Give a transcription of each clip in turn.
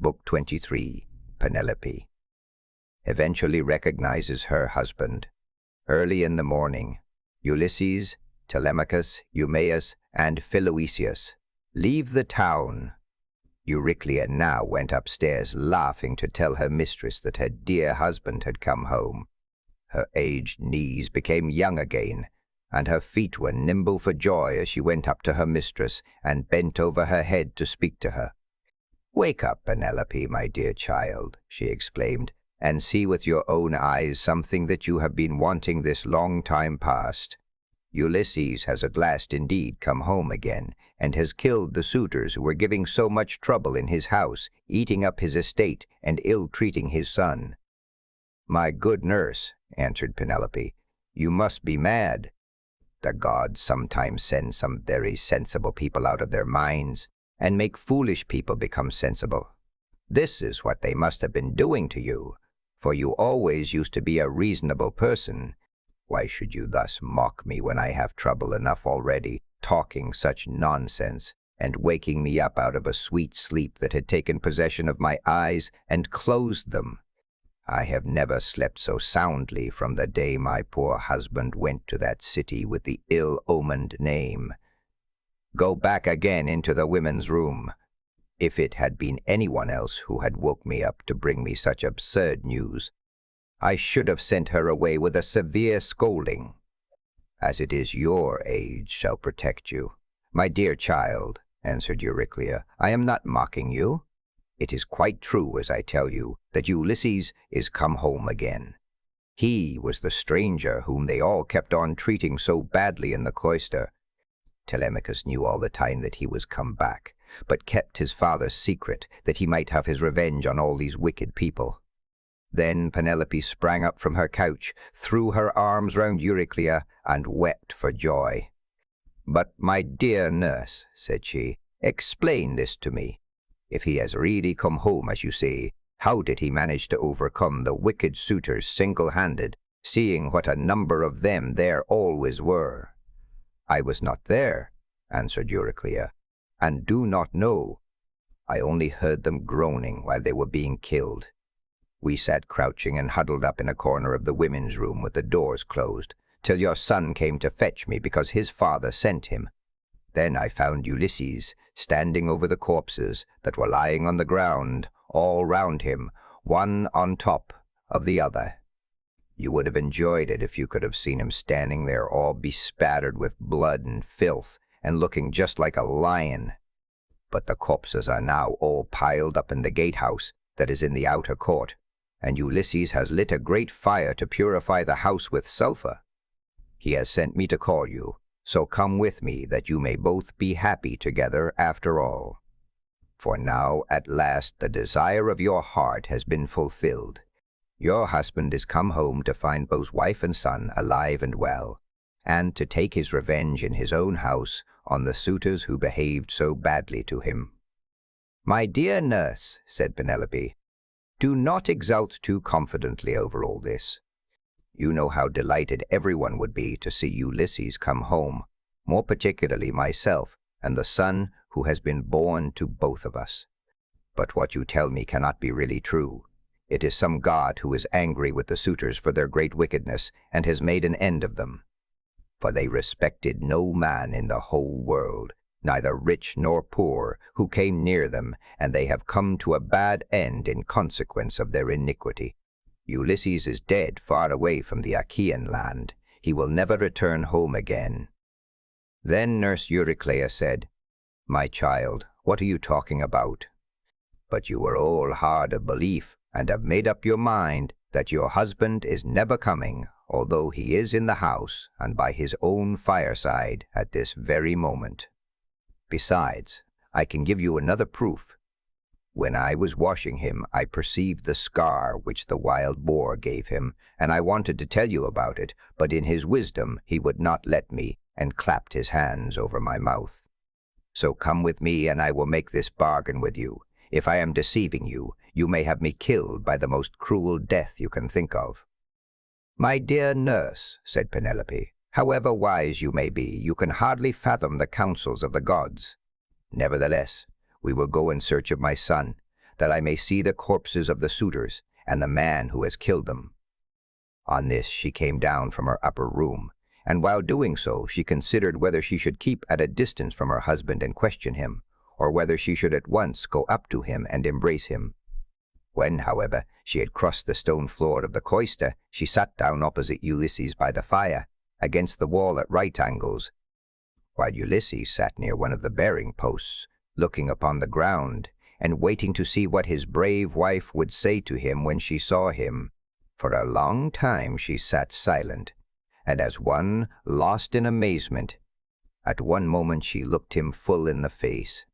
Book 23, Penelope. Eventually recognizes her husband. Early in the morning, Ulysses, Telemachus, Eumaeus, and Philoetius leave the town. Euryclea now went upstairs laughing to tell her mistress that her dear husband had come home. Her aged knees became young again, and her feet were nimble for joy as she went up to her mistress and bent over her head to speak to her. "Wake up, Penelope, my dear child," she exclaimed, "and see with your own eyes something that you have been wanting this long time past. Ulysses has at last indeed come home again, and has killed the suitors who were giving so much trouble in his house, eating up his estate and ill-treating his son." "My good nurse," answered Penelope, "you must be mad. The gods sometimes send some very sensible people out of their minds, and make foolish people become sensible. This is what they must have been doing to you, for you always used to be a reasonable person. Why should you thus mock me when I have trouble enough already, talking such nonsense, and waking me up out of a sweet sleep that had taken possession of my eyes and closed them? I have never slept so soundly from the day my poor husband went to that city with the ill-omened name. Go back again into the women's room. If it had been anyone else who had woke me up to bring me such absurd news, I should have sent her away with a severe scolding. As it is, your age shall protect you." "My dear child," answered Euryclea, "I am not mocking you. It is quite true, as I tell you, that Ulysses is come home again. He was the stranger whom they all kept on treating so badly in the cloister. Telemachus knew all the time that he was come back, but kept his father's secret, that he might have his revenge on all these wicked people." Then Penelope sprang up from her couch, threw her arms round Euryclea, and wept for joy. "But, my dear nurse," said she, "explain this to me. If he has really come home, as you say, how did he manage to overcome the wicked suitors single-handed, seeing what a number of them there always were?" "I was not there," answered Euryclea, "and do not know. I only heard them groaning while they were being killed. We sat crouching and huddled up in a corner of the women's room with the doors closed, till your son came to fetch me because his father sent him. Then I found Ulysses standing over the corpses that were lying on the ground, all round him, one on top of the other. You would have enjoyed it if you could have seen him standing there all bespattered with blood and filth, and looking just like a lion. But the corpses are now all piled up in the gatehouse that is in the outer court, and Ulysses has lit a great fire to purify the house with sulphur. He has sent me to call you, so come with me that you may both be happy together after all. For now at last the desire of your heart has been fulfilled. Your husband is come home to find both wife and son alive and well, and to take his revenge in his own house on the suitors who behaved so badly to him." "My dear nurse," said Penelope, "do not exult too confidently over all this. You know how delighted everyone would be to see Ulysses come home, more particularly myself and the son who has been born to both of us. But what you tell me cannot be really true. It is some god who is angry with the suitors for their great wickedness and has made an end of them. For they respected no man in the whole world, neither rich nor poor, who came near them, and they have come to a bad end in consequence of their iniquity. Ulysses is dead far away from the Achaean land. He will never return home again." Then Nurse Euryclea said, "My child, what are you talking about? But you are all hard of belief, and have made up your mind that your husband is never coming, although he is in the house and by his own fireside at this very moment. Besides, I can give you another proof. When I was washing him, I perceived the scar which the wild boar gave him, and I wanted to tell you about it, but in his wisdom he would not let me, and clapped his hands over my mouth. So come with me, and I will make this bargain with you. If I am deceiving you, you may have me killed by the most cruel death you can think of." "My dear nurse," said Penelope, "however wise you may be, you can hardly fathom the counsels of the gods. Nevertheless, we will go in search of my son. that I may see the corpses of the suitors and the man who has killed them." On this she came down from her upper room, and while doing so she considered whether she should keep at a distance from her husband and question him, or whether she should at once go up to him and embrace him. When, however, she had crossed the stone floor of the cloister, she sat down opposite Ulysses by the fire, against the wall at right angles, while Ulysses sat near one of the bearing posts, looking upon the ground, and waiting to see what his brave wife would say to him when she saw him. For a long time she sat silent, and as one lost in amazement. At one moment she looked him full in the face,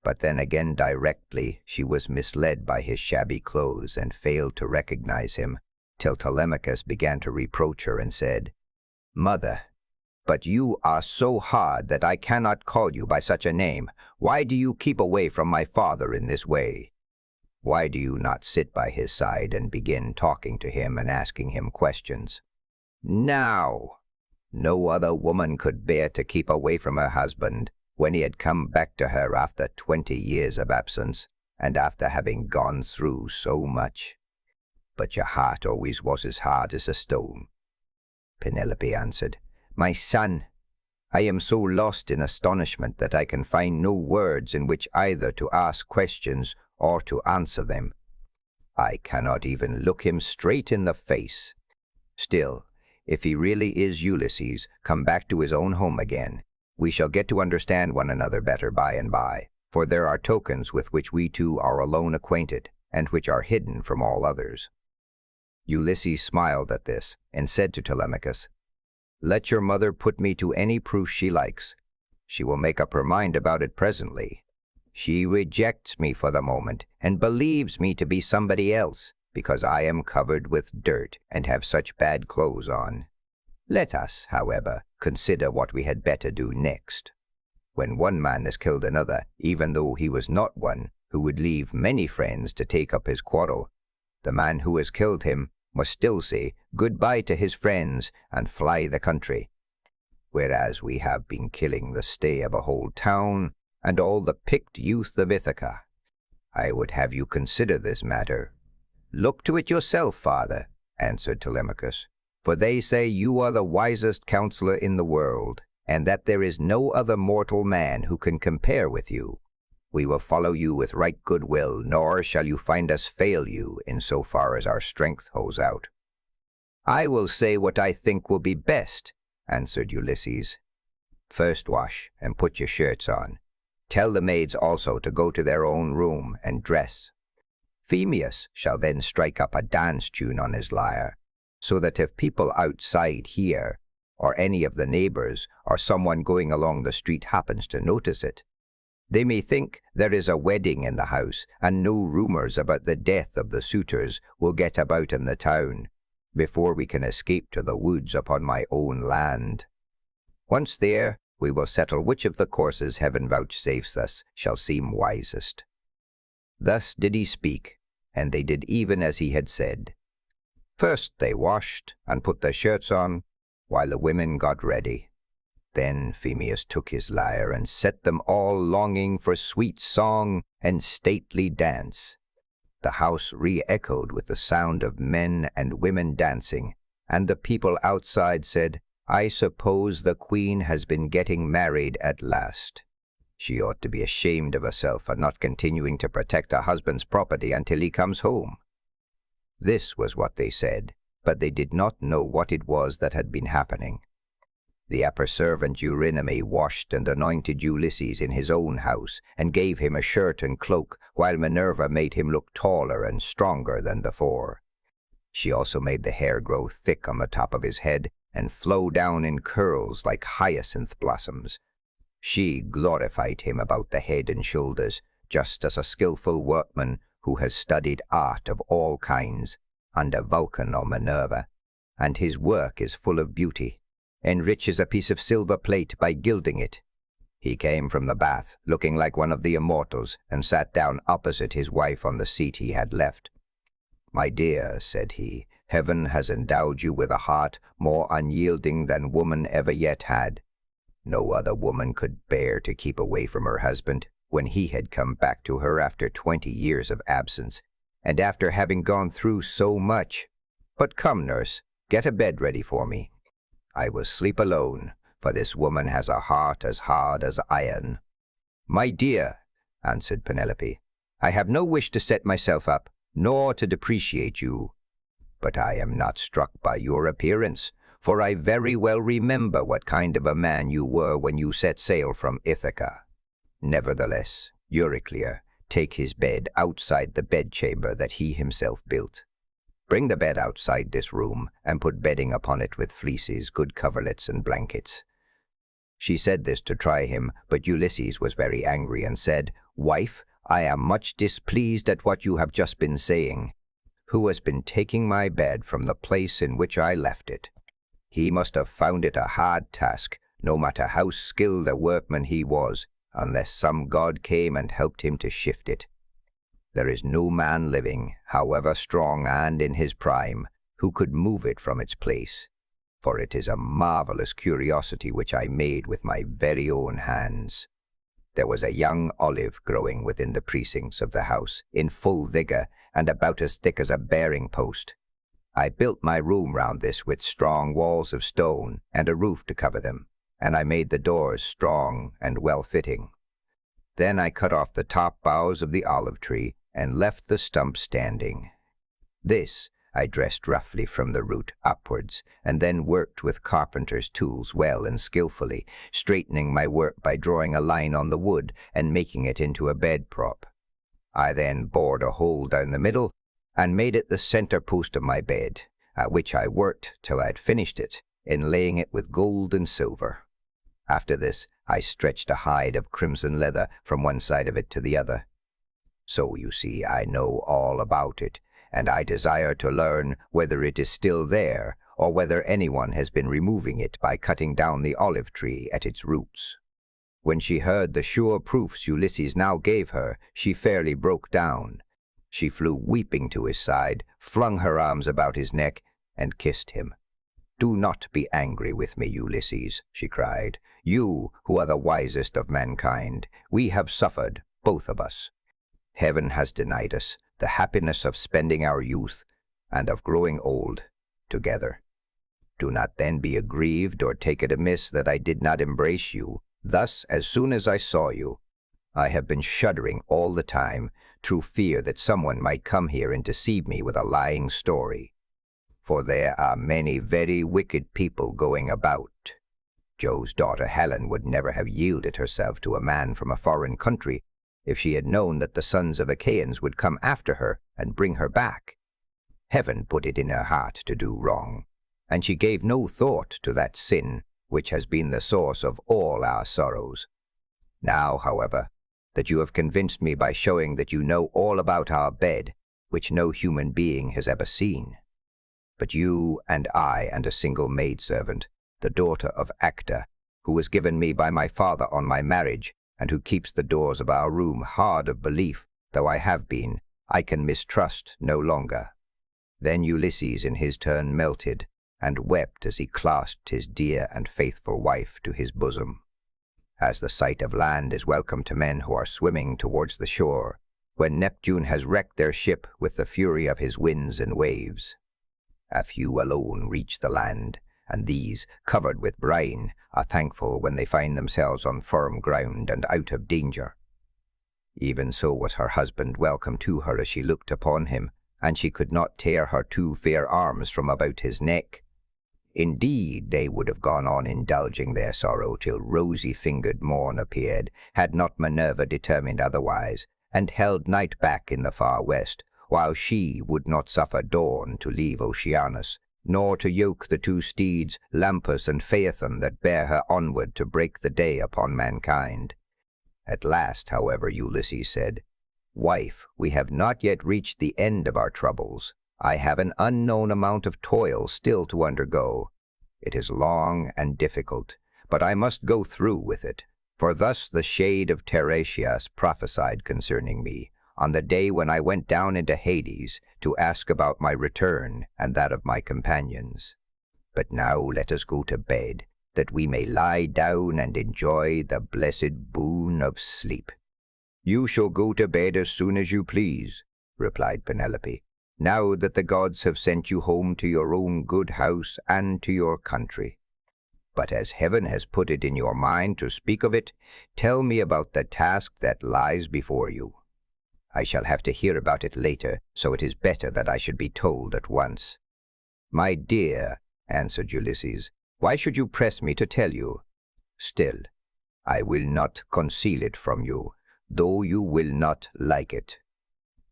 but then again directly she was misled by his shabby clothes and failed to recognize him, till Telemachus began to reproach her and said, "Mother, but you are so hard that I cannot call you by such a name. Why do you keep away from my father in this way? Why do you not sit by his side and begin talking to him and asking him questions?" Now, no other woman could bear to keep away from her husband when he had come back to her after 20 years of absence, and after having gone through so much. But your heart always was as hard as a stone. Penelope answered, "My son, I am so lost in astonishment that I can find no words in which either to ask questions or to answer them. I cannot even look him straight in the face. Still, if he really is Ulysses, come back to his own home again. We shall get to understand one another better by and by, for there are tokens with which we two are alone acquainted, and which are hidden from all others." Ulysses smiled at this, and said to Telemachus, "Let your mother put me to any proof she likes. She will make up her mind about it presently. She rejects me for the moment, and believes me to be somebody else, because I am covered with dirt and have such bad clothes on. Let us, however, consider what we had better do next. When one man has killed another, even though he was not one, who would leave many friends to take up his quarrel, the man who has killed him must still say goodbye to his friends and fly the country. Whereas we have been killing the stay of a whole town and all the picked youth of Ithaca. I would have you consider this matter." "Look to it yourself, father," answered Telemachus, "for they say you are the wisest counselor in the world, and that there is no other mortal man who can compare with you. We will follow you with right good will, nor shall you find us fail you in so far as our strength holds out." "I will say what I think will be best," answered Ulysses. "First wash and put your shirts on. Tell the maids also to go to their own room and dress. Phemius shall then strike up a dance tune on his lyre, so that if people outside hear, or any of the neighbors, or someone going along the street happens to notice it, they may think there is a wedding in the house, and no rumors about the death of the suitors will get about in the town, before we can escape to the woods upon my own land. Once there, we will settle which of the courses heaven vouchsafes us shall seem wisest." Thus did he speak, and they did even as he had said. First they washed and put their shirts on, while the women got ready. Then Phemius took his lyre and set them all longing for sweet song and stately dance. The house re-echoed with the sound of men and women dancing, and the people outside said, "I suppose the queen has been getting married at last. She ought to be ashamed of herself for not continuing to protect her husband's property until he comes home." This was what they said, but they did not know what it was that had been happening. The upper servant Eurynome washed and anointed Ulysses in his own house, and gave him a shirt and cloak, while Minerva made him look taller and stronger than before. She also made the hair grow thick on the top of his head, and flow down in curls like hyacinth blossoms. She glorified him about the head and shoulders, just as a skillful workman who has studied art of all kinds, under Vulcan or Minerva, and his work is full of beauty, enriches a piece of silver plate by gilding it. He came from the bath, looking like one of the immortals, and sat down opposite his wife on the seat he had left. "My dear," said he, "heaven has endowed you with a heart more unyielding than woman ever yet had. No other woman could bear to keep away from her husband, when he had come back to her after 20 years of absence, and after having gone through so much. But come, nurse, get a bed ready for me. I will sleep alone, for this woman has a heart as hard as iron. My dear, answered Penelope, I have no wish to set myself up, nor to depreciate you. But I am not struck by your appearance, for I very well remember what kind of a man you were when you set sail from Ithaca. Nevertheless, Eurycleia, take his bed outside the bedchamber that he himself built. Bring the bed outside this room, and put bedding upon it with fleeces, good coverlets, and blankets. She said this to try him, but Ulysses was very angry and said, Wife, I am much displeased at what you have just been saying. Who has been taking my bed from the place in which I left it? He must have found it a hard task, no matter how skilled a workman he was, unless some god came and helped him to shift it. There is no man living, however strong and in his prime, who could move it from its place, for it is a marvelous curiosity which I made with my very own hands. There was a young olive growing within the precincts of the house, in full vigor, and about as thick as a bearing post. I built my room round this with strong walls of stone and a roof to cover them, and I made the doors strong and well-fitting. Then I cut off the top boughs of the olive tree and left the stump standing. This I dressed roughly from the root upwards, and then worked with carpenter's tools well and skillfully, straightening my work by drawing a line on the wood and making it into a bed prop. I then bored a hole down the middle and made it the center post of my bed, at which I worked till I had finished it, inlaying it with gold and silver. After this, I stretched a hide of crimson leather from one side of it to the other. So, you see, I know all about it, and I desire to learn whether it is still there, or whether anyone has been removing it by cutting down the olive tree at its roots. When she heard the sure proofs Ulysses now gave her, she fairly broke down. She flew weeping to his side, flung her arms about his neck, and kissed him. Do not be angry with me, Ulysses, she cried. You, who are the wisest of mankind, we have suffered, both of us. Heaven has denied us the happiness of spending our youth and of growing old together. Do not then be aggrieved or take it amiss that I did not embrace you. Thus, as soon as I saw you, I have been shuddering all the time, through fear that someone might come here and deceive me with a lying story. For there are many very wicked people going about. Jove's daughter Helen would never have yielded herself to a man from a foreign country if she had known that the sons of Achaeans would come after her and bring her back. Heaven put it in her heart to do wrong, and she gave no thought to that sin which has been the source of all our sorrows. Now, however, that you have convinced me by showing that you know all about our bed, which no human being has ever seen. But you and I and a single maidservant, the daughter of Actor, who was given me by my father on my marriage, and who keeps the doors of our room hard of belief, though I have been, I can mistrust no longer. Then Ulysses in his turn melted, and wept as he clasped his dear and faithful wife to his bosom. As the sight of land is welcome to men who are swimming towards the shore, when Neptune has wrecked their ship with the fury of his winds and waves. A few alone reach the land, and these, covered with brine, are thankful when they find themselves on firm ground and out of danger. Even so was her husband welcome to her as she looked upon him, and she could not tear her two fair arms from about his neck. Indeed, they would have gone on indulging their sorrow till rosy-fingered morn appeared, had not Minerva determined otherwise, and held night back in the far west, while she would not suffer dawn to leave Oceanus, nor to yoke the two steeds, Lampus and Phaethon, that bear her onward to break the day upon mankind. At last, however, Ulysses said, Wife, we have not yet reached the end of our troubles. I have an unknown amount of toil still to undergo. It is long and difficult, but I must go through with it. For thus the shade of Tiresias prophesied concerning me, on the day when I went down into Hades to ask about my return and that of my companions. But now let us go to bed, that we may lie down and enjoy the blessed boon of sleep. "You shall go to bed as soon as you please," replied Penelope, "now that the gods have sent you home to your own good house and to your country. But as heaven has put it in your mind to speak of it, tell me about the task that lies before you. I shall have to hear about it later, so it is better that I should be told at once." "My dear," answered Ulysses, "why should you press me to tell you? Still, I will not conceal it from you, though you will not like it.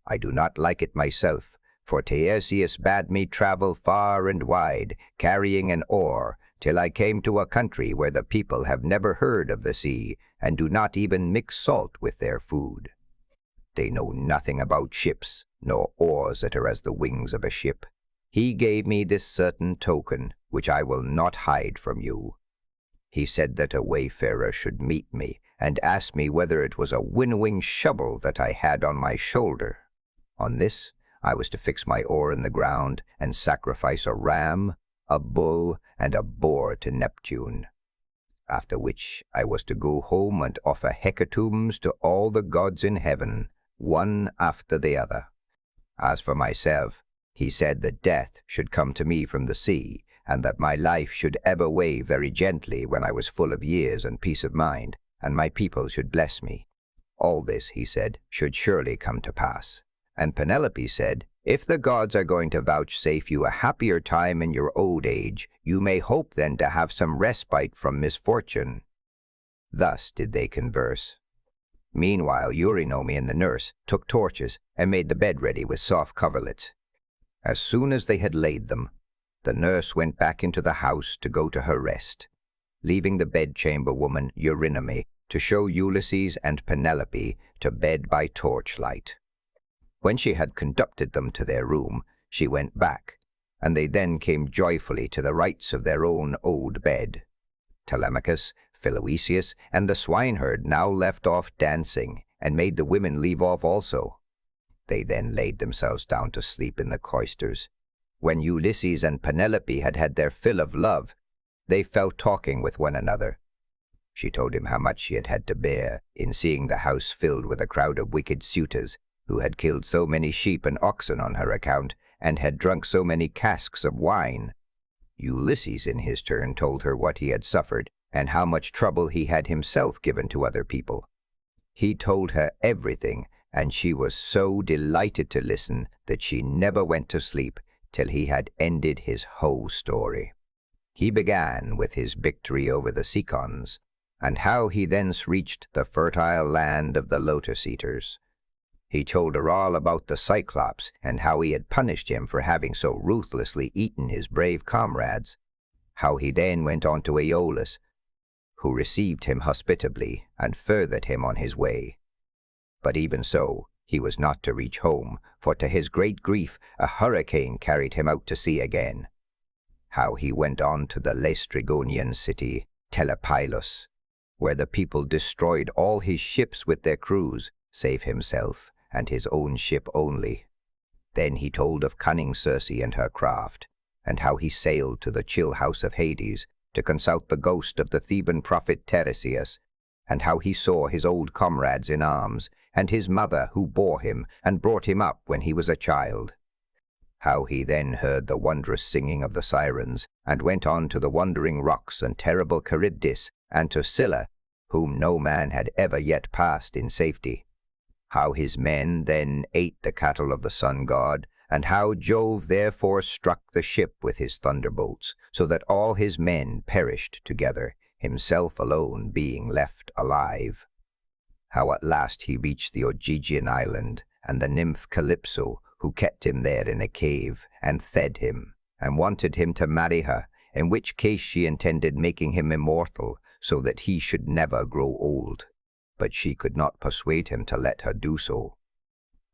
I do not like it myself, for Tiresias bade me travel far and wide, carrying an oar, till I came to a country where the people have never heard of the sea, and do not even mix salt with their food. They know nothing about ships, nor oars that are as the wings of a ship. He gave me this certain token, which I will not hide from you. He said that a wayfarer should meet me, and ask me whether it was a winnowing shovel that I had on my shoulder. On this, I was to fix my oar in the ground, and sacrifice a ram, a bull, and a boar to Neptune. After which I was to go home and offer hecatombs to all the gods in heaven, one after the other. As for myself, he said that death should come to me from the sea, and that my life should ebb away very gently when I was full of years and peace of mind, and my people should bless me. All this, he said, should surely come to pass. And Penelope said, "If the gods are going to vouchsafe you a happier time in your old age, you may hope then to have some respite from misfortune." Thus did they converse. Meanwhile Eurynome and the nurse took torches and made the bed ready with soft coverlets. As soon as they had laid them, the nurse went back into the house to go to her rest, leaving the bedchamber woman Eurynome to show Ulysses and Penelope to bed by torchlight. When she had conducted them to their room, she went back, and they then came joyfully to the rights of their own old bed. Telemachus, Philoetius, and the swineherd now left off dancing, and made the women leave off also. They then laid themselves down to sleep in the cloisters. When Ulysses and Penelope had had their fill of love, they fell talking with one another. She told him how much she had had to bear in seeing the house filled with a crowd of wicked suitors, who had killed so many sheep and oxen on her account, and had drunk so many casks of wine. Ulysses in his turn told her what he had suffered, and how much trouble he had himself given to other people. He told her everything, and she was so delighted to listen that she never went to sleep till he had ended his whole story. He began with his victory over the Cicons, and how he thence reached the fertile land of the lotus-eaters. He told her all about the Cyclops, and how he had punished him for having so ruthlessly eaten his brave comrades. How he then went on to Aeolus, who received him hospitably and furthered him on his way. But even so, he was not to reach home, for to his great grief a hurricane carried him out to sea again. How he went on to the Laestrygonian city, Telepylus, where the people destroyed all his ships with their crews, save himself and his own ship only. Then he told of cunning Circe and her craft, and how he sailed to the chill house of Hades to consult the ghost of the Theban prophet Tiresias, and how he saw his old comrades in arms, and his mother who bore him and brought him up when he was a child. How he then heard the wondrous singing of the sirens, and went on to the wandering rocks and terrible Charybdis, and to Scylla, whom no man had ever yet passed in safety. How his men then ate the cattle of the sun god, and how Jove therefore struck the ship with his thunderbolts, so that all his men perished together, himself alone being left alive. How at last he reached the Ogygian island, and the nymph Calypso, who kept him there in a cave, and fed him, and wanted him to marry her, in which case she intended making him immortal, so that he should never grow old. But she could not persuade him to let her do so.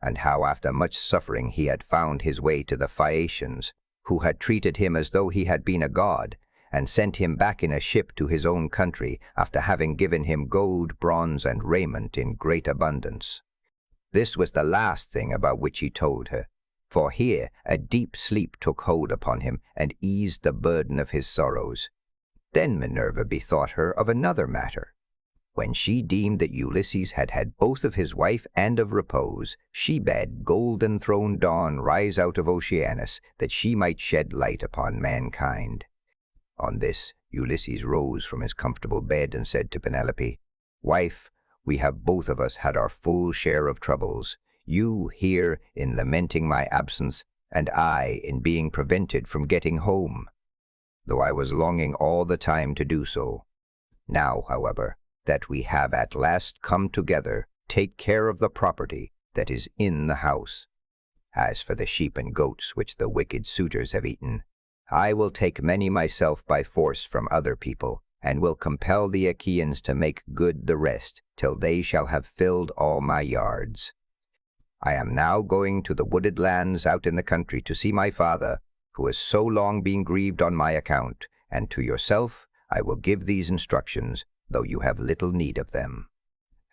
And how after much suffering he had found his way to the Phaeacians, who had treated him as though he had been a god, and sent him back in a ship to his own country after having given him gold, bronze, and raiment in great abundance. This was the last thing about which he told her, for here a deep sleep took hold upon him and eased the burden of his sorrows. Then Minerva bethought her of another matter. When she deemed that Ulysses had had both of his wife and of repose, she bade golden-throned Dawn rise out of Oceanus, that she might shed light upon mankind. On this, Ulysses rose from his comfortable bed and said to Penelope, "Wife, we have both of us had our full share of troubles, you here in lamenting my absence, and I in being prevented from getting home, though I was longing all the time to do so. Now, however, that we have at last come together, take care of the property that is in the house. As for the sheep and goats which the wicked suitors have eaten, I will take many myself by force from other people, and will compel the Achaeans to make good the rest, till they shall have filled all my yards. I am now going to the wooded lands out in the country to see my father, who has so long been grieved on my account, and to yourself I will give these instructions, though you have little need of them.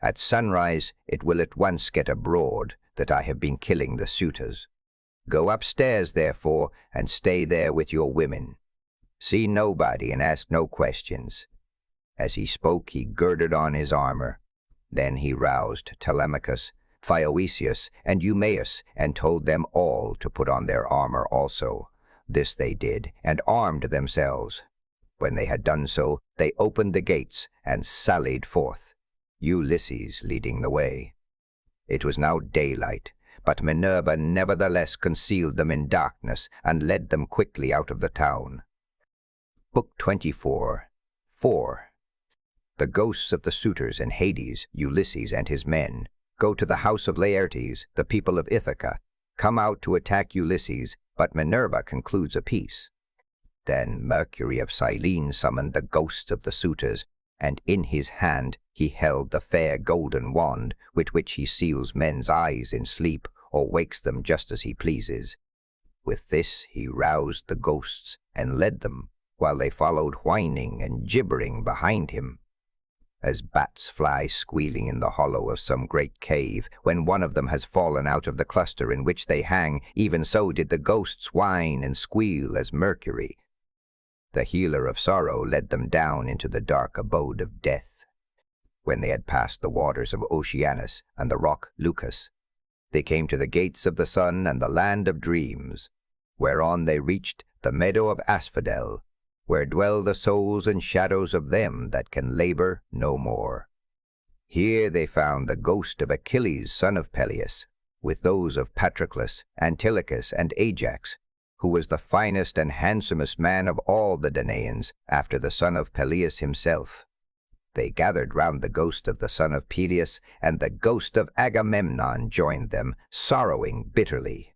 At sunrise it will at once get abroad that I have been killing the suitors. Go upstairs, therefore, and stay there with your women. See nobody and ask no questions." As he spoke, he girded on his armor. Then he roused Telemachus, Phaeocius, and Eumaeus, and told them all to put on their armor also. This they did, and armed themselves. When they had done so, they opened the gates and sallied forth, Ulysses leading the way. It was now daylight, but Minerva nevertheless concealed them in darkness and led them quickly out of the town. Book 24. 4. The ghosts of the suitors in Hades, Ulysses and his men, go to the house of Laertes, the people of Ithaca, come out to attack Ulysses, but Minerva concludes a peace. Then Mercury of Cyllene summoned the ghosts of the suitors, and in his hand he held the fair golden wand with which he seals men's eyes in sleep, or wakes them just as he pleases. With this he roused the ghosts and led them, while they followed whining and gibbering behind him. As bats fly squealing in the hollow of some great cave, when one of them has fallen out of the cluster in which they hang, even so did the ghosts whine and squeal as Mercury, the healer of sorrow, led them down into the dark abode of death. When they had passed the waters of Oceanus and the rock Leucas, they came to the gates of the sun and the land of dreams, whereon they reached the meadow of Asphodel, where dwell the souls and shadows of them that can labor no more. Here they found the ghost of Achilles, son of Peleus, with those of Patroclus, Antilochus, and Ajax, who was the finest and handsomest man of all the Danaans, after the son of Peleus himself. They gathered round the ghost of the son of Peleus, and the ghost of Agamemnon joined them, sorrowing bitterly.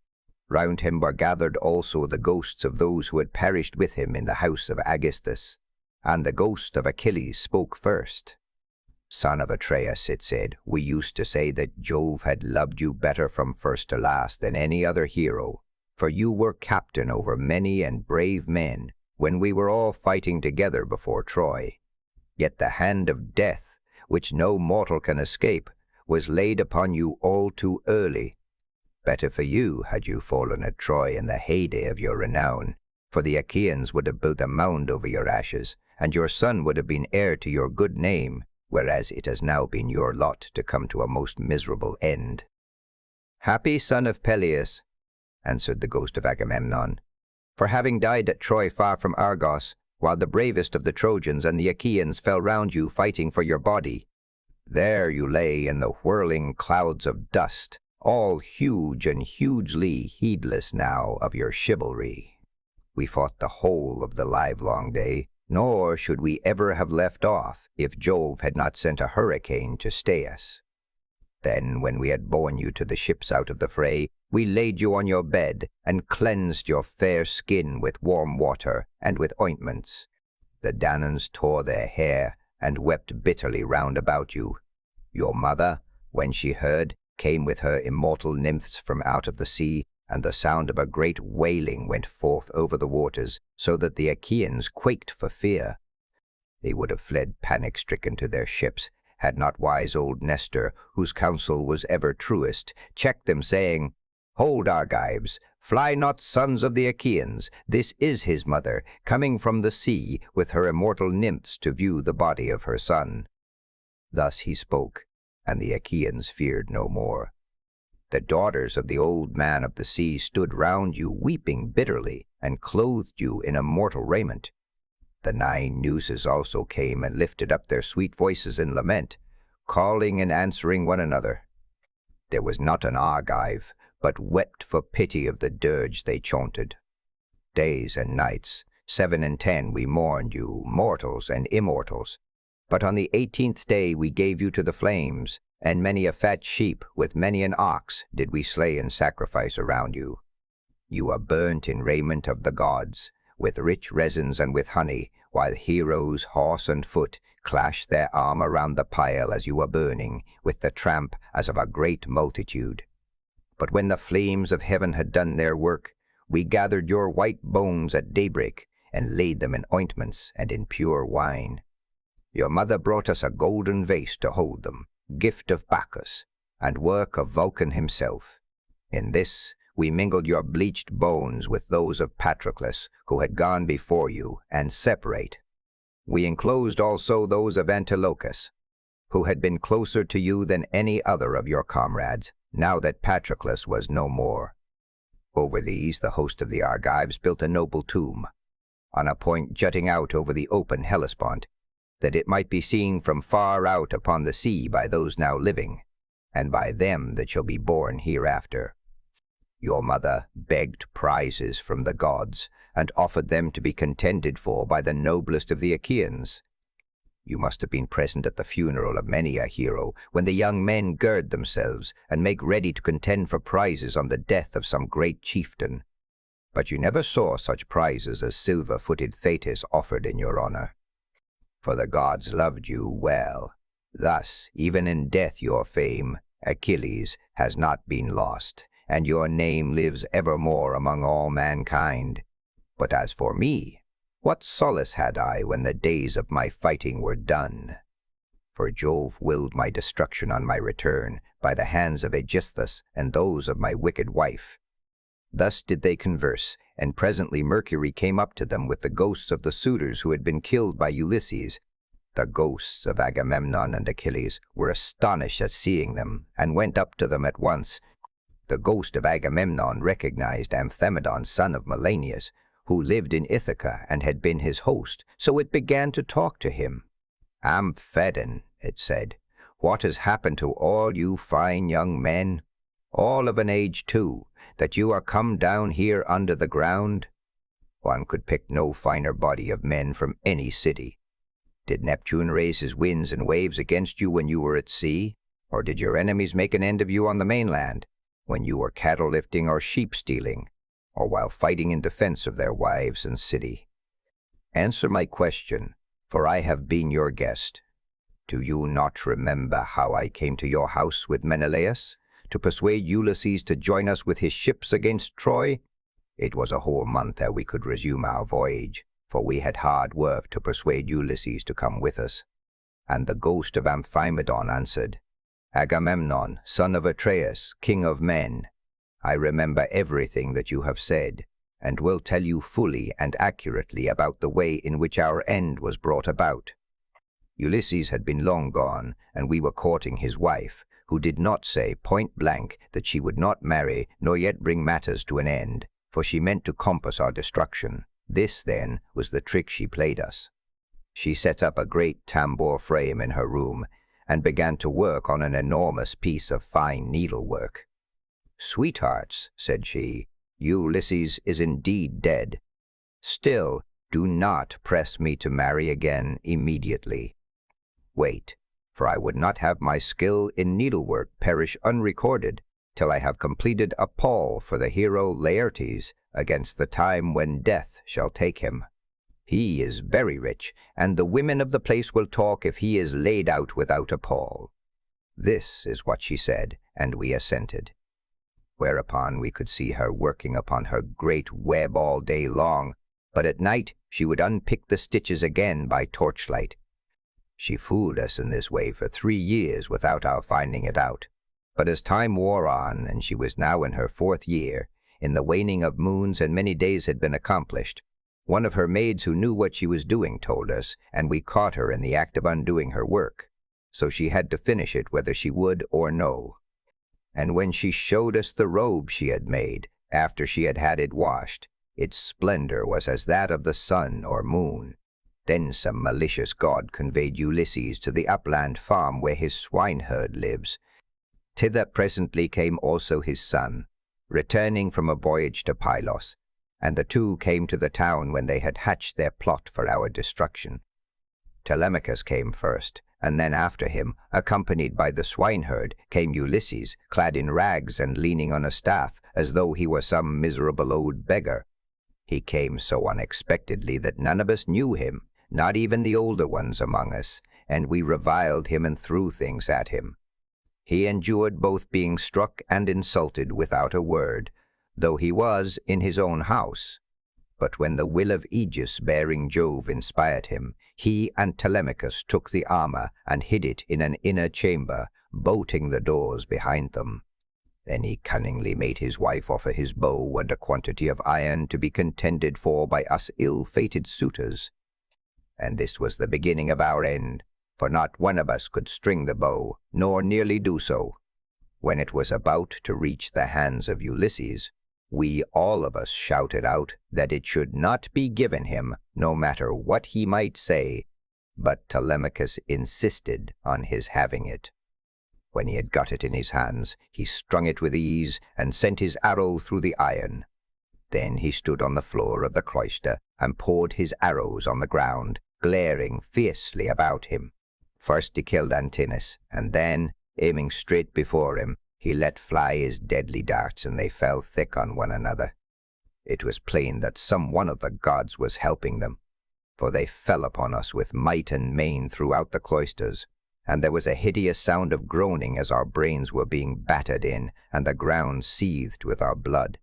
Round him were gathered also the ghosts of those who had perished with him in the house of Aegisthus, and the ghost of Achilles spoke first. "Son of Atreus," it said, "we used to say that Jove had loved you better from first to last than any other hero, for you were captain over many and brave men when we were all fighting together before Troy. Yet the hand of death, which no mortal can escape, was laid upon you all too early. Better for you had you fallen at Troy in the heyday of your renown, for the Achaeans would have built a mound over your ashes, and your son would have been heir to your good name, whereas it has now been your lot to come to a most miserable end." "Happy son of Peleus," answered the ghost of Agamemnon, "for having died at Troy far from Argos, while the bravest of the Trojans and the Achaeans fell round you fighting for your body. There you lay in the whirling clouds of dust, all huge and hugely heedless now of your chivalry. We fought the whole of the livelong day, nor should we ever have left off if Jove had not sent a hurricane to stay us. Then, when we had borne you to the ships out of the fray, we laid you on your bed and cleansed your fair skin with warm water and with ointments. The Danaans tore their hair and wept bitterly round about you. Your mother, when she heard, came with her immortal nymphs from out of the sea, and the sound of a great wailing went forth over the waters, so that the Achaeans quaked for fear. They would have fled panic-stricken to their ships, had not wise old Nestor, whose counsel was ever truest, checked them, saying, "Hold, Argives, fly not, sons of the Achaeans, this is his mother, coming from the sea with her immortal nymphs to view the body of her son." Thus he spoke, and the Achaeans feared no more. The daughters of the old man of the sea stood round you, weeping bitterly, and clothed you in immortal raiment. The 9 Muses also came and lifted up their sweet voices in lament, calling and answering one another. There was not an Argive, but wept for pity of the dirge they chaunted. Days and nights, 7 and 10, we mourned you, mortals and immortals. But on the 18th day we gave you to the flames, and many a fat sheep with many an ox did we slay and sacrifice around you. You are burnt in raiment of the gods, with rich resins and with honey, while heroes, horse and foot, clash their arm around the pile as you are burning, with the tramp as of a great multitude. But when the flames of heaven had done their work, we gathered your white bones at daybreak, and laid them in ointments and in pure wine. Your mother brought us a golden vase to hold them, gift of Bacchus, and work of Vulcan himself. In this we mingled your bleached bones with those of Patroclus, who had gone before you, and separate. We enclosed also those of Antilochus, who had been closer to you than any other of your comrades, now that Patroclus was no more. Over these the host of the Argives built a noble tomb, on a point jutting out over the open Hellespont, that it might be seen from far out upon the sea by those now living, and by them that shall be born hereafter. Your mother begged prizes from the gods, and offered them to be contended for by the noblest of the Achaeans. You must have been present at the funeral of many a hero, when the young men gird themselves, and make ready to contend for prizes on the death of some great chieftain. But you never saw such prizes as silver-footed Thetis offered in your honor. For the gods loved you well. Thus, even in death your fame, Achilles, has not been lost, and your name lives evermore among all mankind. But as for me, what solace had I when the days of my fighting were done? For Jove willed my destruction on my return, by the hands of Aegisthus and those of my wicked wife. Thus did they converse, and presently Mercury came up to them with the ghosts of the suitors who had been killed by Ulysses. The ghosts of Agamemnon and Achilles were astonished at seeing them, and went up to them at once. The ghost of Agamemnon recognized Amphimedon, son of Millennius, who lived in Ithaca and had been his host, so it began to talk to him. "Amphedon," it said, "what has happened to all you fine young men, all of an age too, that you are come down here under the ground? One could pick no finer body of men from any city. Did Neptune raise his winds and waves against you when you were at sea? Or did your enemies make an end of you on the mainland, when you were cattle lifting or sheep stealing, or while fighting in defense of their wives and city? Answer my question, for I have been your guest. Do you not remember how I came to your house with Menelaus, to persuade Ulysses to join us with his ships against Troy? It was a whole month ere we could resume our voyage, for we had hard work to persuade Ulysses to come with us. And the ghost of Amphimedon answered, Agamemnon, son of Atreus, king of men, I remember everything that you have said, and will tell you fully and accurately about the way in which our end was brought about. Ulysses had been long gone, and we were courting his wife, who did not say point blank that she would not marry nor yet bring matters to an end, for she meant to compass our destruction. This, then, was the trick she played us. She set up a great tambour frame in her room, and began to work on an enormous piece of fine needlework. "Sweethearts," said she, "Ulysses is indeed dead. Still, do not press me to marry again immediately. Wait, for I would not have my skill in needlework perish unrecorded till I have completed a pall for the hero Laertes against the time when death shall take him. He is very rich, and the women of the place will talk if he is laid out without a pall." This is what she said, and we assented. Whereupon we could see her working upon her great web all day long, but at night she would unpick the stitches again by torchlight. She fooled us in this way for 3 years without our finding it out. But as time wore on, and she was now in her 4th year, in the waning of moons and many days had been accomplished, one of her maids who knew what she was doing told us, and we caught her in the act of undoing her work. so she had to finish it whether she would or no. And when she showed us the robe she had made, after she had had it washed, its splendor was as that of the sun or moon. Then some malicious god conveyed Ulysses to the upland farm where his swineherd lives. Thither presently came also his son, returning from a voyage to Pylos, and the two came to the town when they had hatched their plot for our destruction. Telemachus came first, and then after him, accompanied by the swineherd, came Ulysses, clad in rags and leaning on a staff, as though he were some miserable old beggar. He came so unexpectedly that none of us knew him, not even the older ones among us, and we reviled him and threw things at him. He endured both being struck and insulted without a word, though he was in his own house. But when the will of Aegis bearing Jove inspired him, he and Telemachus took the armor and hid it in an inner chamber, bolting the doors behind them. Then he cunningly made his wife offer his bow and a quantity of iron to be contended for by us ill-fated suitors. And this was the beginning of our end, for not one of us could string the bow, nor nearly do so. When it was about to reach the hands of Ulysses, we all of us shouted out that it should not be given him, no matter what he might say, but Telemachus insisted on his having it. When he had got it in his hands, he strung it with ease and sent his arrow through the iron. Then he stood on the floor of the cloister and poured his arrows on the ground, glaring fiercely about him. First he killed Antinous, and then, aiming straight before him, he let fly his deadly darts, and they fell thick on one another. It was plain that some one of the gods was helping them, for they fell upon us with might and main throughout the cloisters, and there was a hideous sound of groaning as our brains were being battered in, and the ground seethed with our blood.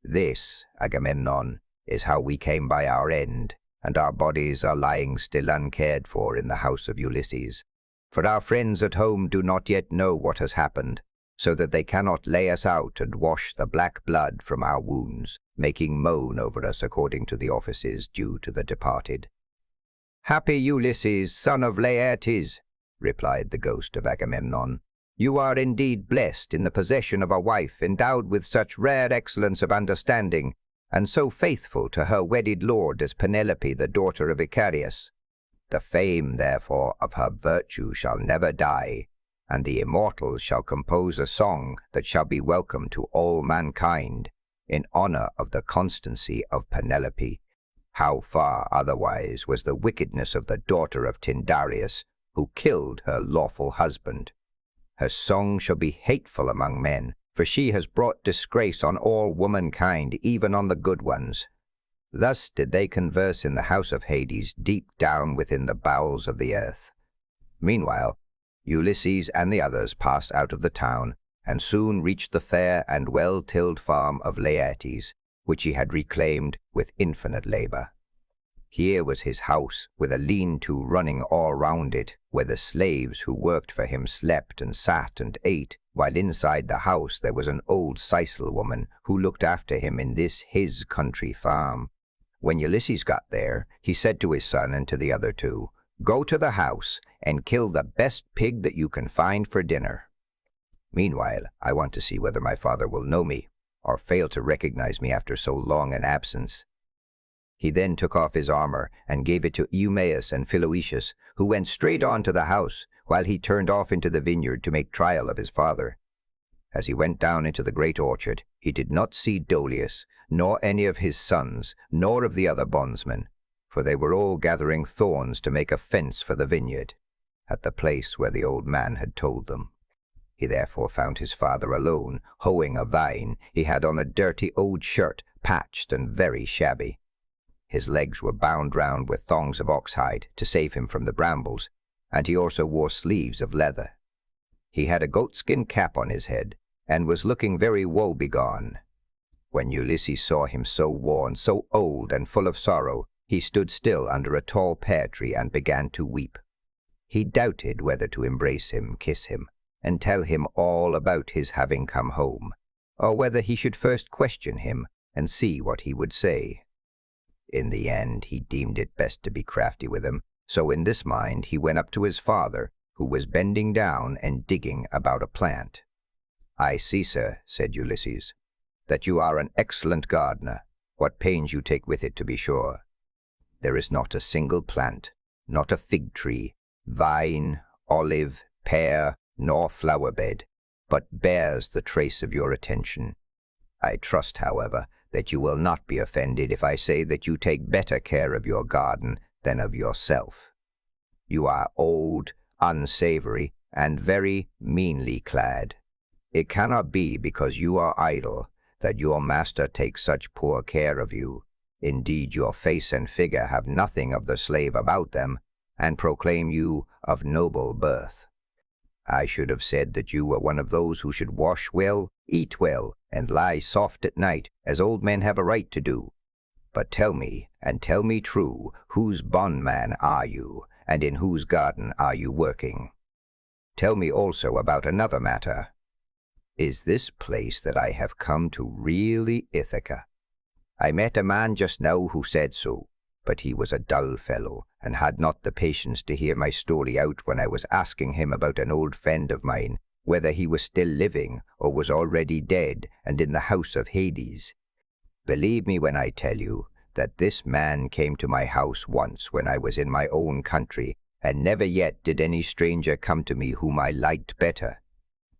This, Agamemnon, is how we came by our end, and our bodies are lying still uncared for in the house of Ulysses. For our friends at home do not yet know what has happened, so that they cannot lay us out and wash the black blood from our wounds, making moan over us according to the offices due to the departed. "Happy Ulysses, son of Laertes," replied the ghost of Agamemnon. "You are indeed blessed in the possession of a wife endowed with such rare excellence of understanding, and so faithful to her wedded lord as Penelope, the daughter of Icarius. The fame, therefore, of her virtue shall never die, and the immortals shall compose a song that shall be welcome to all mankind, in honor of the constancy of Penelope. How far otherwise was the wickedness of the daughter of Tyndareus, who killed her lawful husband. Her song shall be hateful among men, for she has brought disgrace on all womankind, even on the good ones." Thus did they converse in the house of Hades, deep down within the bowels of the earth. Meanwhile, Ulysses and the others passed out of the town, and soon reached the fair and well-tilled farm of Laertes, which he had reclaimed with infinite labor. Here was his house, with a lean-to running all round it, where the slaves who worked for him slept and sat and ate, while inside the house there was an old Sicel woman who looked after him in this his country farm. When Ulysses got there, he said to his son and to the other two, "Go to the house and kill the best pig that you can find for dinner. Meanwhile, I want to see whether my father will know me, or fail to recognize me after so long an absence." He then took off his armor and gave it to Eumaeus and Philoetius, who went straight on to the house, while he turned off into the vineyard to make trial of his father. As he went down into the great orchard, he did not see Dolius, nor any of his sons, nor of the other bondsmen, for they were all gathering thorns to make a fence for the vineyard, at the place where the old man had told them. He therefore found his father alone, hoeing a vine. He had on a dirty old shirt, patched and very shabby. His legs were bound round with thongs of oxhide to save him from the brambles, and he also wore sleeves of leather. He had a goatskin cap on his head, and was looking very woe-begone. When Ulysses saw him so worn, so old, and full of sorrow, he stood still under a tall pear tree and began to weep. He doubted whether to embrace him, kiss him, and tell him all about his having come home, or whether he should first question him and see what he would say. In the end, he deemed it best to be crafty with him, so in this mind he went up to his father, who was bending down and digging about a plant. "I see, sir," said Ulysses, "that you are an excellent gardener. What pains you take with it, to be sure. There is not a single plant, not a fig tree, vine, olive, pear, nor flower bed, but bears the trace of your attention. I trust, however, that you will not be offended if I say that you take better care of your garden than of yourself. You are old, unsavory, and very meanly clad. It cannot be because you are idle that your master takes such poor care of you. Indeed, your face and figure have nothing of the slave about them, and proclaim you of noble birth. I should have said that you were one of those who should wash well, eat well, and lie soft at night, as old men have a right to do. But tell me, and tell me true, whose bondman are you, and in whose garden are you working? Tell me also about another matter. Is this place that I have come to really Ithaca? I met a man just now who said so, but he was a dull fellow, and had not the patience to hear my story out when I was asking him about an old friend of mine, whether he was still living or was already dead and in the house of Hades. Believe me when I tell you that this man came to my house once when I was in my own country, and never yet did any stranger come to me whom I liked better.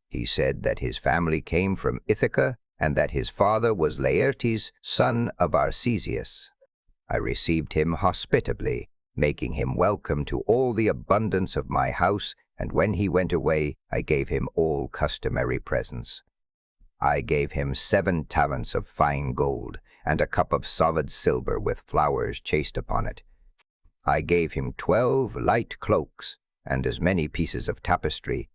He said that his family came from Ithaca, and that his father was Laertes, son of Arcesius. I received him hospitably, making him welcome to all the abundance of my house, and when he went away, I gave him all customary presents. I gave him 7 talents of fine gold, and a cup of solid silver with flowers chased upon it. I gave him 12 light cloaks, and as many pieces of tapestry.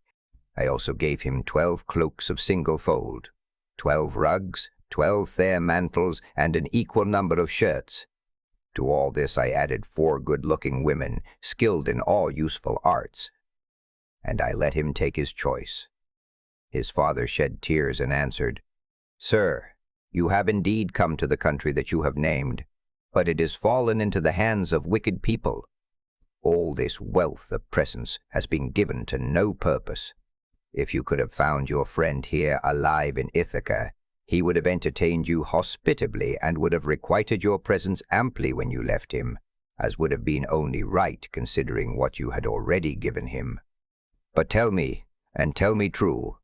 I also gave him 12 cloaks of single fold, 12 rugs, 12 fair mantles, and an equal number of shirts. To all this I added 4 good-looking women, skilled in all useful arts. And I let him take his choice. His father shed tears and answered, "Sir, you have indeed come to the country that you have named, but it has fallen into the hands of wicked people. All this wealth of presents has been given to no purpose. If you could have found your friend here alive in Ithaca, he would have entertained you hospitably and would have requited your presence amply when you left him, as would have been only right considering what you had already given him. But tell me, and tell me true,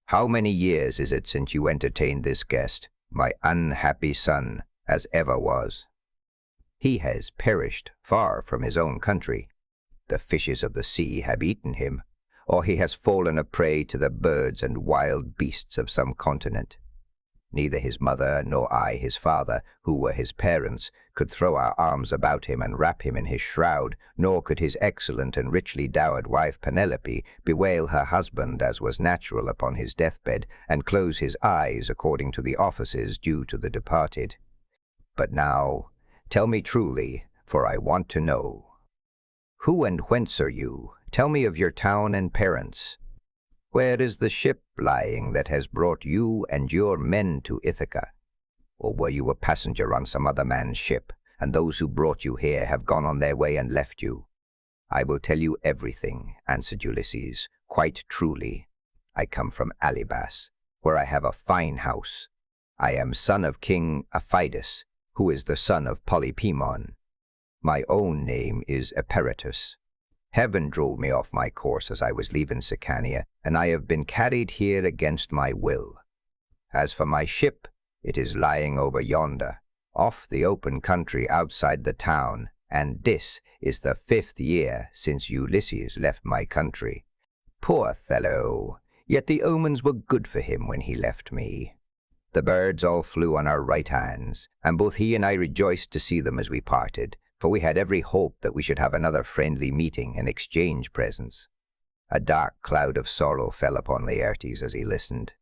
how many years is it since you entertained this guest, my unhappy son, as ever was? He has perished far from his own country. The fishes of the sea have eaten him, or he has fallen a prey to the birds and wild beasts of some continent. Neither his mother nor I, his father, who were his parents, could throw our arms about him and wrap him in his shroud, nor could his excellent and richly dowered wife Penelope bewail her husband as was natural upon his deathbed, and close his eyes according to the offices due to the departed. But now, tell me truly, for I want to know. Who and whence are you? Tell me of your town and parents. Where is the ship lying that has brought you and your men to Ithaca? Or were you a passenger on some other man's ship, and those who brought you here have gone on their way and left you? I will tell you everything, answered Ulysses, quite truly. I come from Alybas, where I have a fine house. I am son of King Aphidus, who is the son of Polypemon. My own name is Eperitus. Heaven drove me off my course as I was leaving Sicania, and I have been carried here against my will. As for my ship, it is lying over yonder, off the open country outside the town, and this is the 5th year since Ulysses left my country. Poor fellow, yet the omens were good for him when he left me. The birds all flew on our right hands, and both he and I rejoiced to see them as we parted, for we had every hope that we should have another friendly meeting and exchange presents. A dark cloud of sorrow fell upon Laertes as he listened.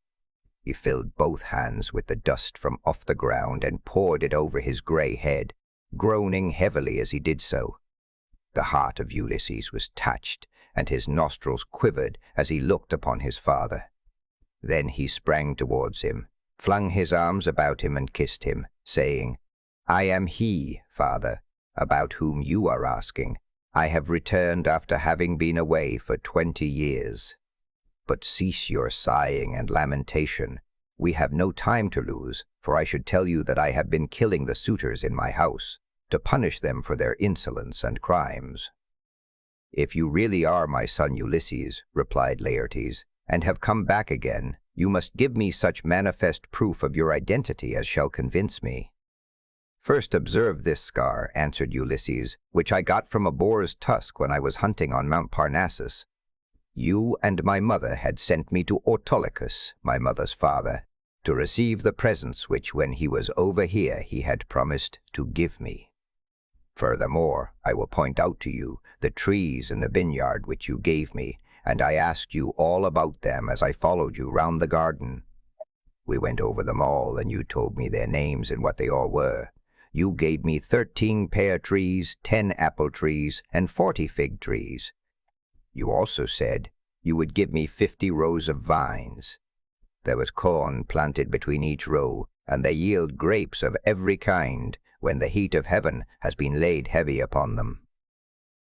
He filled both hands with the dust from off the ground and poured it over his grey head, groaning heavily as he did so. The heart of Ulysses was touched, and his nostrils quivered as he looked upon his father. Then he sprang towards him, flung his arms about him and kissed him, saying, "I am he, father, about whom you are asking. I have returned after having been away for 20 years. But cease your sighing and lamentation. We have no time to lose, for I should tell you that I have been killing the suitors in my house, to punish them for their insolence and crimes." "If you really are my son Ulysses," replied Laertes, "and have come back again, you must give me such manifest proof of your identity as shall convince me." "First observe this scar," answered Ulysses, "which I got from a boar's tusk when I was hunting on Mount Parnassus. You and my mother had sent me to Autolycus, my mother's father, to receive the presents which, when he was over here, he had promised to give me. Furthermore, I will point out to you the trees in the vineyard which you gave me, and I asked you all about them as I followed you round the garden. We went over them all, and you told me their names and what they all were. You gave me 13 pear trees, 10 apple trees, and 40 fig trees. You also said you would give me 50 rows of vines. There was corn planted between each row, and they yield grapes of every kind, when the heat of heaven has been laid heavy upon them."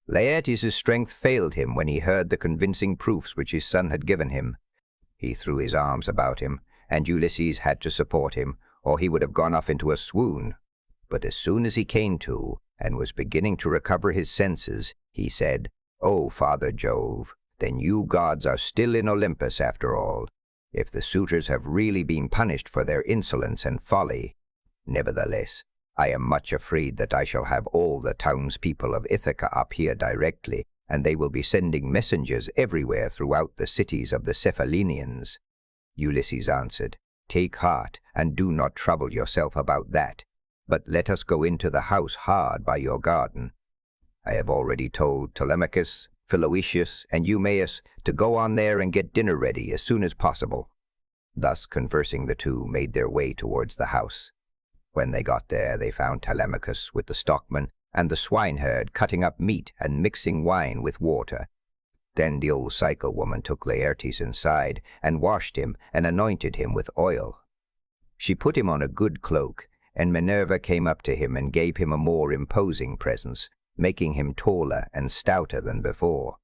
Laertes' strength failed him when he heard the convincing proofs which his son had given him. He threw his arms about him, and Ulysses had to support him, or he would have gone off into a swoon. But as soon as he came to, and was beginning to recover his senses, he said, "O Father Jove, then you gods are still in Olympus after all, if the suitors have really been punished for their insolence and folly. Nevertheless, I am much afraid that I shall have all the townspeople of Ithaca up here directly, and they will be sending messengers everywhere throughout the cities of the Cephallenians." Ulysses answered, "Take heart, and do not trouble yourself about that, but let us go into the house hard by your garden. I have already told Telemachus, Philoetius, and Eumaeus to go on there and get dinner ready as soon as possible." Thus conversing, the two made their way towards the house. When they got there, they found Telemachus with the stockman and the swineherd cutting up meat and mixing wine with water. Then the old cycle woman took Laertes inside and washed him and anointed him with oil. She put him on a good cloak, and Minerva came up to him and gave him a more imposing presence, making him taller and stouter than before.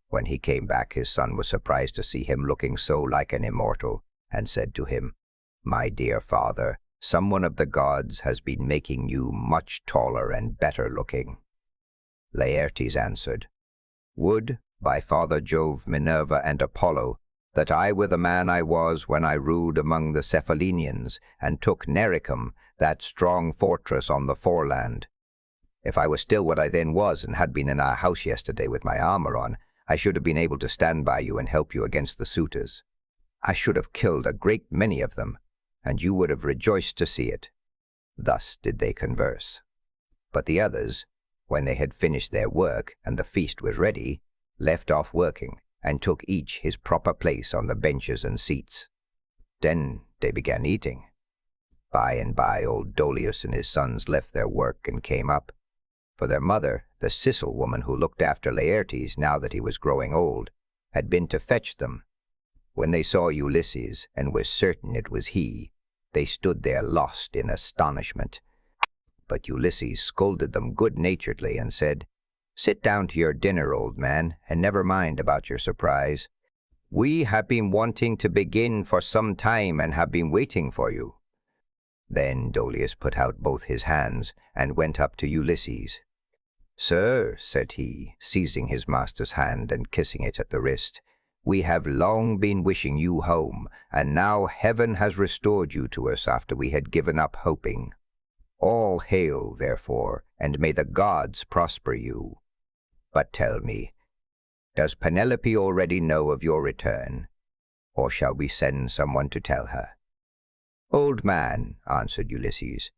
When he came back, his son was surprised to see him looking so like an immortal, and said to him, "My dear father, someone of the gods has been making you much taller and better looking." Laertes answered, "Would, by Father Jove, Minerva, and Apollo, that I were the man I was when I ruled among the Cephallenians and took Nericum, that strong fortress on the foreland. If I was still what I then was and had been in our house yesterday with my armor on, I should have been able to stand by you and help you against the suitors. I should have killed a great many of them, and you would have rejoiced to see it." Thus did they converse. But the others, when they had finished their work and the feast was ready, left off working and took each his proper place on the benches and seats. Then they began eating. By and by old Dolius and his sons left their work and came up. For their mother, the Sicel woman who looked after Laertes now that he was growing old, had been to fetch them. When they saw Ulysses, and were certain it was he, they stood there lost in astonishment. But Ulysses scolded them good-naturedly and said, "Sit down to your dinner, old man, and never mind about your surprise. We have been wanting to begin for some time and have been waiting for you." Then Dolius put out both his hands and went up to Ulysses. "Sir," said he, seizing his master's hand and kissing it at the wrist, "we have long been wishing you home, and now heaven has restored you to us after we had given up hoping. All hail, therefore, and may the gods prosper you. But tell me, does Penelope already know of your return, or shall we send someone to tell her?" "Old man," answered Ulysses,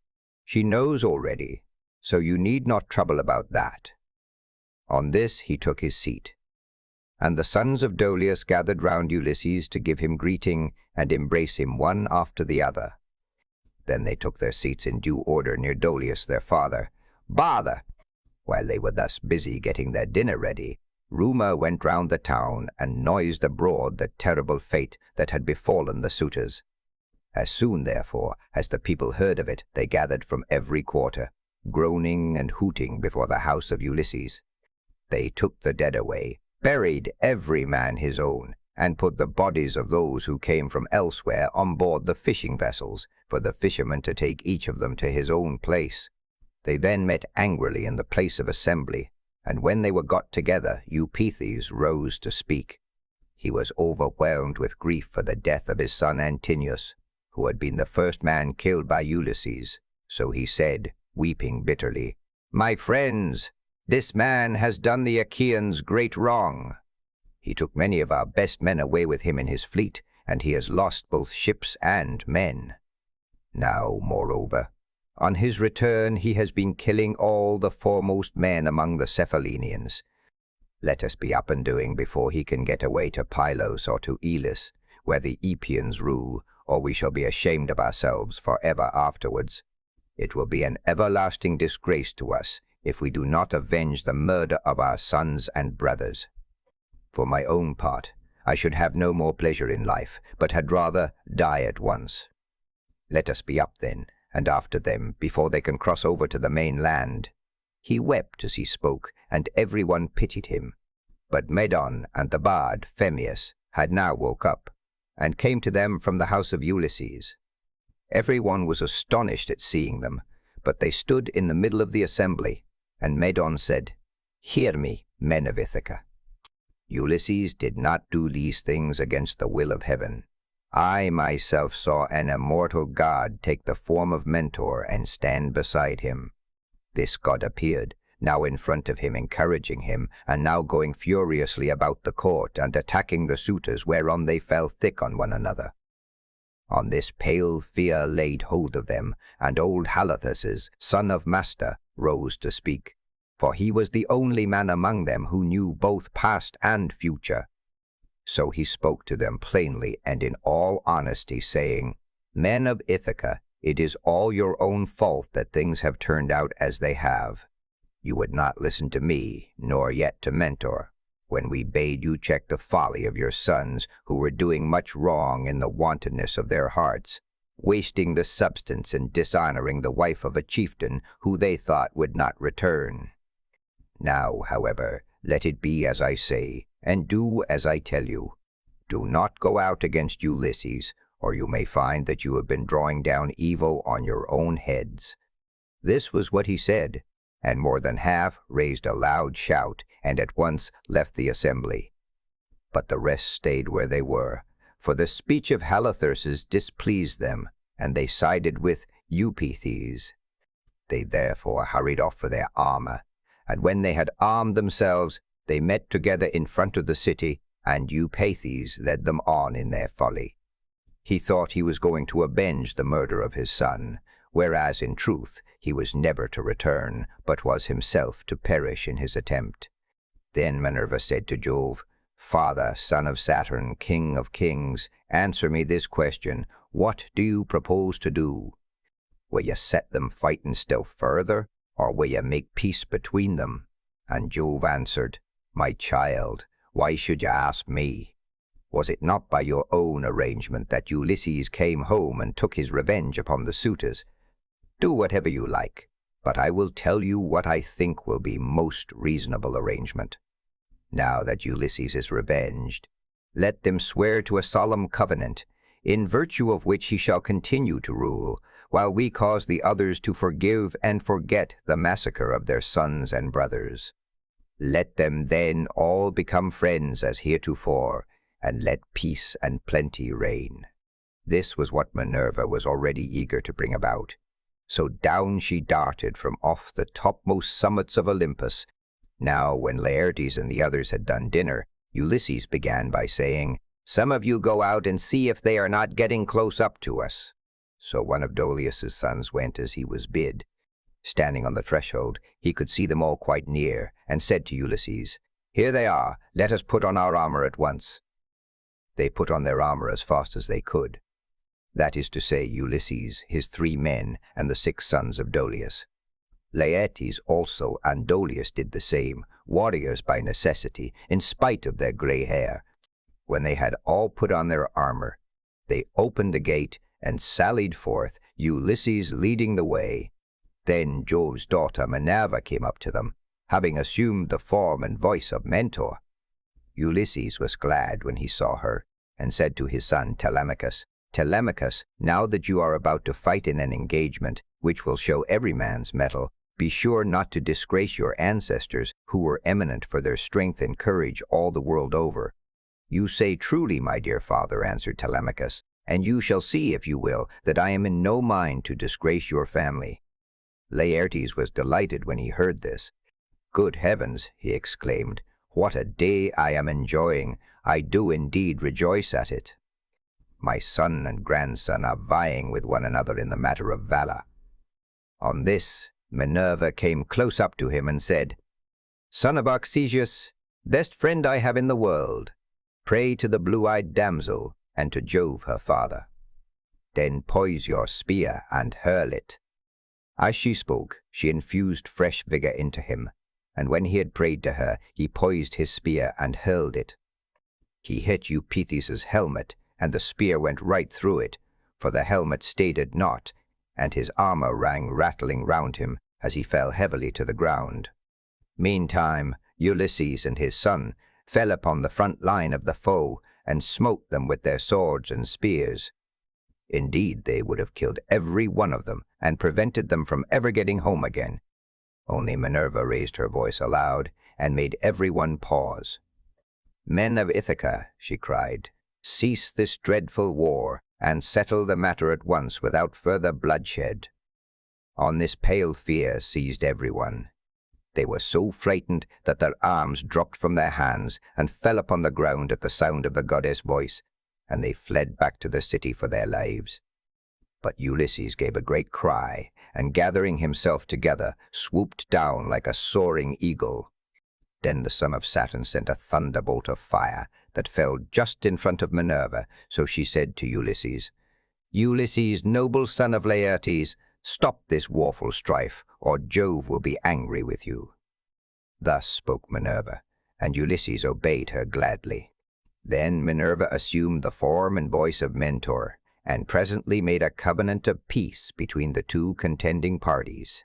"she knows already, so you need not trouble about that." On this he took his seat, and the sons of Dolius gathered round Ulysses to give him greeting and embrace him one after the other. Then they took their seats in due order near Dolius their father. Bother! While they were thus busy getting their dinner ready, rumour went round the town and noised abroad the terrible fate that had befallen the suitors. As soon, therefore, as the people heard of it, they gathered from every quarter, groaning and hooting before the house of Ulysses. They took the dead away, buried every man his own, and put the bodies of those who came from elsewhere on board the fishing vessels, for the fishermen to take each of them to his own place. They then met angrily in the place of assembly, and when they were got together, Eupeithes rose to speak. He was overwhelmed with grief for the death of his son Antinous, who had been the first man killed by Ulysses. So he said, weeping bitterly, "My friends, this man has done the Achaeans great wrong. He took many of our best men away with him in his fleet, and he has lost both ships and men. Now, moreover, on his return he has been killing all the foremost men among the Cephallenians. Let us be up and doing before he can get away to Pylos or to Elis, where the Epeans rule, or we shall be ashamed of ourselves forever afterwards. It will be an everlasting disgrace to us if we do not avenge the murder of our sons and brothers. For my own part, I should have no more pleasure in life, but had rather die at once. Let us be up then, and after them, before they can cross over to the main land." He wept as he spoke, and everyone pitied him. But Medon and the bard Phemius had now woke up, and came to them from the house of Ulysses. Everyone was astonished at seeing them, but they stood in the middle of the assembly, and Medon said, "Hear me, men of Ithaca. Ulysses did not do these things against the will of heaven. I myself saw an immortal god take the form of Mentor and stand beside him. This god appeared, now in front of him encouraging him, and now going furiously about the court and attacking the suitors, whereon they fell thick on one another. On this pale fear laid hold of them, and old Halitherses, son of Master, rose to speak, for he was the only man among them who knew both past and future. So he spoke to them plainly and in all honesty, saying, "Men of Ithaca, it is all your own fault that things have turned out as they have. You would not listen to me, nor yet to Mentor, when we bade you check the folly of your sons, who were doing much wrong in the wantonness of their hearts, wasting the substance and dishonoring the wife of a chieftain who they thought would not return. Now, however, let it be as I say, and do as I tell you. Do not go out against Ulysses, or you may find that you have been drawing down evil on your own heads." This was what he said, and more than half raised a loud shout, and at once left the assembly. But the rest stayed where they were, for the speech of Halitherses displeased them, and they sided with Eupeithes. They therefore hurried off for their armor, and when they had armed themselves, they met together in front of the city, and Eupeithes led them on in their folly. He thought he was going to avenge the murder of his son, whereas in truth he was never to return, but was himself to perish in his attempt. Then Minerva said to Jove, "Father, son of Saturn, king of kings, answer me this question. What do you propose to do? Will you set them fighting still further, or will you make peace between them?" And Jove answered, "My child, why should you ask me? Was it not by your own arrangement that Ulysses came home and took his revenge upon the suitors? Do whatever you like, but I will tell you what I think will be most reasonable arrangement. Now that Ulysses is revenged, let them swear to a solemn covenant, in virtue of which he shall continue to rule, while we cause the others to forgive and forget the massacre of their sons and brothers. Let them then all become friends as heretofore, and let peace and plenty reign." This was what Minerva was already eager to bring about. So down she darted from off the topmost summits of Olympus. Now, when Laertes and the others had done dinner, Ulysses began by saying, "Some of you go out and see if they are not getting close up to us." So one of Dolius's sons went as he was bid. Standing on the threshold, he could see them all quite near, and said to Ulysses, "Here they are, let us put on our armor at once." They put on their armor as fast as they could. That is to say, Ulysses, his 3 men, and the 6 sons of Dolius. Laertes also and Dolius did the same, warriors by necessity, in spite of their gray hair. When they had all put on their armor, they opened the gate and sallied forth, Ulysses leading the way. Then Jove's daughter Minerva came up to them, having assumed the form and voice of Mentor. Ulysses was glad when he saw her, and said to his son Telemachus, "Telemachus, now that you are about to fight in an engagement which will show every man's mettle, be sure not to disgrace your ancestors, who were eminent for their strength and courage all the world over." "You say truly, my dear father," answered Telemachus, "and you shall see, if you will, that I am in no mind to disgrace your family." Laertes was delighted when he heard this. "Good heavens," he exclaimed, "what a day I am enjoying! I do indeed rejoice at it. My son and grandson are vying with one another in the matter of valor." On this, Minerva came close up to him and said, "Son of Arcesius, best friend I have in the world, pray to the blue-eyed damsel and to Jove her father. Then poise your spear and hurl it." As she spoke, she infused fresh vigor into him, and when he had prayed to her, he poised his spear and hurled it. He hit Eupeithes' helmet, and the spear went right through it, for the helmet stayed not, and his armor rang rattling round him as he fell heavily to the ground. Meantime, Ulysses and his son fell upon the front line of the foe and smote them with their swords and spears. Indeed, they would have killed every one of them and prevented them from ever getting home again. Only Minerva raised her voice aloud and made every one pause. "Men of Ithaca," she cried, "cease this dreadful war and settle the matter at once without further bloodshed." On this pale fear seized everyone. They were so frightened that their arms dropped from their hands and fell upon the ground at the sound of the goddess' voice, and they fled back to the city for their lives. But Ulysses gave a great cry, and gathering himself together, swooped down like a soaring eagle. Then the son of Saturn sent a thunderbolt of fire that fell just in front of Minerva, so she said to Ulysses, "Ulysses, noble son of Laertes, stop this warful strife, or Jove will be angry with you." Thus spoke Minerva, and Ulysses obeyed her gladly. Then Minerva assumed the form and voice of Mentor, and presently made a covenant of peace between the two contending parties.